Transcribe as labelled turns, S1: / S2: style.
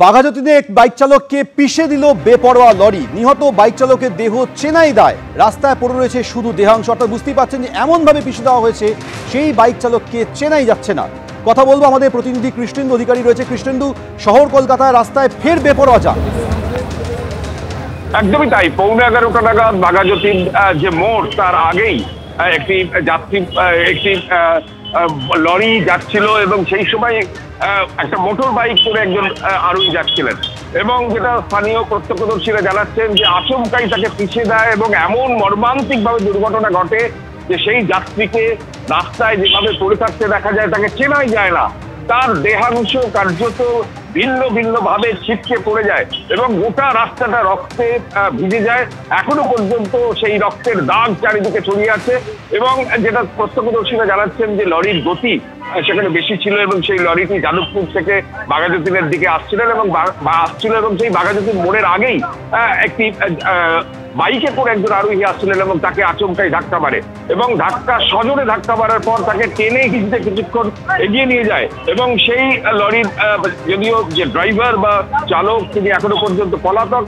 S1: বাঘাযতীনে এক বাইক চালককে পিষে দিল বেপরোয়া লরি। নিহত বাইক চালকের দেহ চেনাই দায়, রাস্তায় পড়ে রয়েছে শুধু দেহাংশ। অর্থাৎ বুঝতেই পারছেন যে এমনভাবে পিষে দেওয়া হয়েছে সেই বাইক চালককে চেনাই যাচ্ছে না। কথা বলবো আমাদের প্রতিনিধি কৃষ্ণেন্দু অধিকারী রয়েছে। কৃষ্ণেন্দু, শহর কলকাতায় রাস্তায় ফের বেপরোয়া যা।
S2: একদমই তাই, 11:15 নাগাদ বাঘাযতীন যে মোড় তার আগেই একটি লরি যাচ্ছিল এবং সেই সময় একটা মোটর বাইক করে একজন আরোহী যাচ্ছিলেন এবং যেটা স্থানীয় প্রত্যক্ষদর্শীরা জানাচ্ছেন যে আচমকাই তাকে পিছিয়ে দেয় এবং এমন মর্মান্তিক ভাবে দুর্ঘটনা ঘটে যে সেই যাত্রীকে রাস্তায় যেভাবে পড়ে থাকতে দেখা যায় তাকে চেনাই যায় না। তার দেহাংশ কার্যত ভিন্ন ভিন্ন ভাবে ছিটকে পড়ে যায় এবং গোটা রাস্তাটা রক্তে ভিজে যায়। এখনো পর্যন্ত সেই রক্তের দাগ চারিদিকে ছড়িয়ে আছে এবং যেটা প্রত্যক্ষদর্শীরা জানাচ্ছেন যে লরির গতি সেখানে বেশি ছিল এবং সেই লরিটি যাদবপুর থেকে বাঘাযতীনের দিকে আসছিলেন এবং সেই বাঘাযতীন মোড়ের আগেই একটি বাইকে করে একজন আরোহী আসছিলেন এবং তাকে আচমকাই ধাক্কা মারে এবং সজোরে ধাক্কা মারার পর তাকে টেনে হিঁচড়ে কিছুক্ষণ এগিয়ে নিয়ে যায় এবং সেই লরির যদিও যে ড্রাইভার বা চালক তিনি এখনো পর্যন্ত পলাতক।